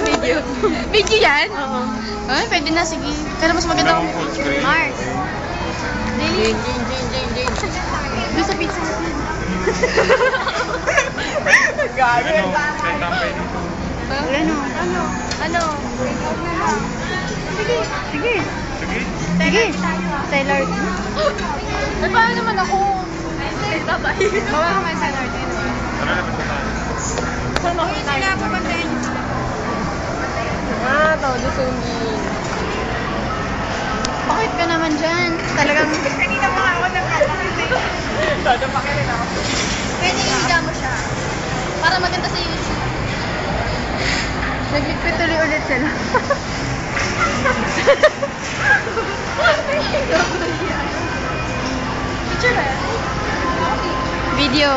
Video. Video yan? Oo. Ay, pwede na, sige. Pero mas maganda kung Mars. Jane. Doon sa pizza natin. Gagawin. Ano? Sige. Sige. Sailor. Eh, paano naman ako? Babay. Bawa ka may sailor din. Saan ako tayo? Todo sungin. Bakit ka naman dyan? Talagang... Kanina pa ako nagkakakit. Todo pakirin ako. Pwede higa mo siya. Para maganda sa YouTube. Nagligpit tuloy ulit sila. Picture ba yan? Video.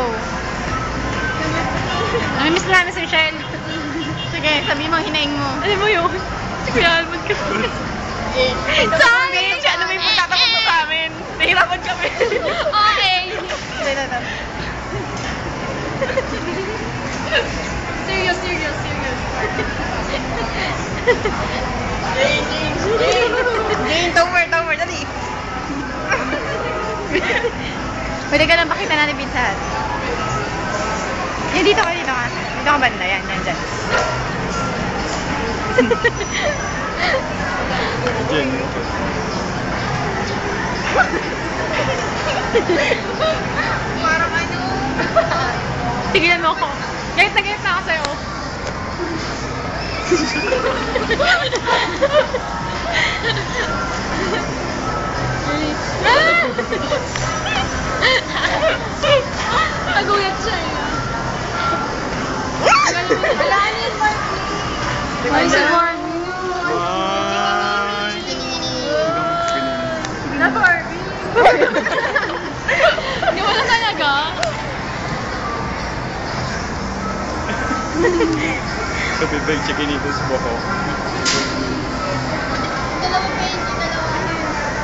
Namimiss namin si Michelle. Sige, sabi mo, hinaing mo. Ano mo yun? Si Kuya Almond kasi. Saan? Ano may pagtatapos mo sa amin? Nahirapan kami. Okay. Ito. Serious. Jane, tower, dali. Pwede ka lang pakita natin Pizza Hut. Yan, dito ka. Dito ka banda. Yan, dyan. Jen. Parang ano? Tigilan mo ako. Galit na ako sa'yo. Naguyat siya eh. Wala niyan, Marky. Ay, si Marky. Na Barbie. Hindi mo na talaga. Sabi ba yung chikinito sa buho? Dalawang page.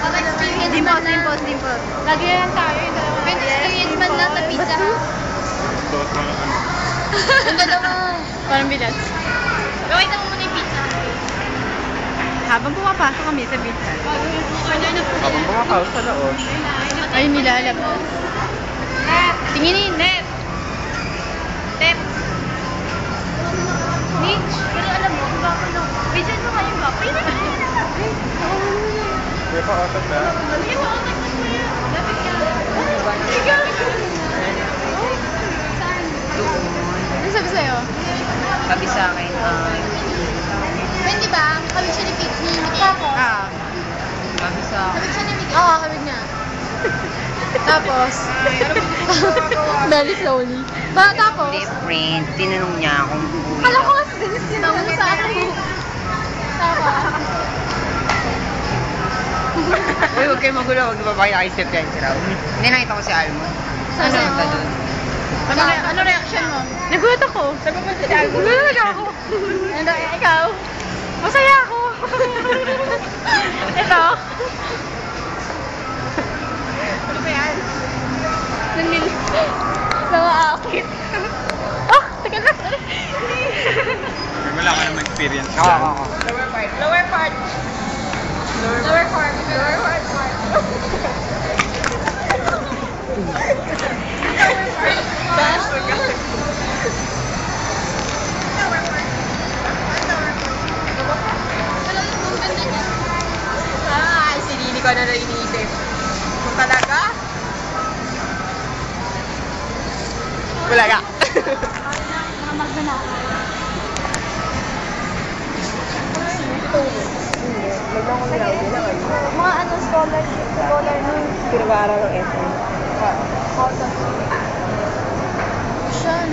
Para experience man lang. Dimple. Lagi yan tayo yung dalawang. Pwede experience man lang sa pizza. So, parang ano? Yung dalawa. Parang bilas. Gawin na mo muna yung pizza. Habang pumapasok kami sa pizza. Habang pumakaw sa laon. Ay, nilalabas. Tinginin, Net. Tep. Mitch, pero alam mo, ang gwapo lang. Bidyan mo kayo gwapo. Yun na. Kaya pa otot na? Hindi mo otak na kuya. Lapit ka. Ikaw. Saan? Ano sabi sa'yo? Sabi sa akin, Pwede ba? Kawig siya ni Miguel. sabi sa Kawig siya ni Miguel. Oo, kawig niya. Tapos? Very slowly. Tapos? friend, tinanong niya kung Kala ko nga si Dennis tinanong sa akin. Tapos? Uy, huwag kayo magulo, huwag babakita kay Steph yan, sila. Hindi nakita ko si Almond. Saan Ano sa'yo? ka doon? Ano reaction mo? Nagulat ako. Sabi mo si Almond. Nagulat ako. Ano, ikaw? Masaya ako. Ito. Ano ba yan? Nangaakit. Oh, teka lang. Wala ka naman experience Oo, dyan. oo. Lower part. Lower part. Dash. Ay, si Lili ko na iniisip. Kung talaga? Wala ka. Mga magnanakaw. Mga ano, scholar nun. Pinag-aaral ng SM. Siyan.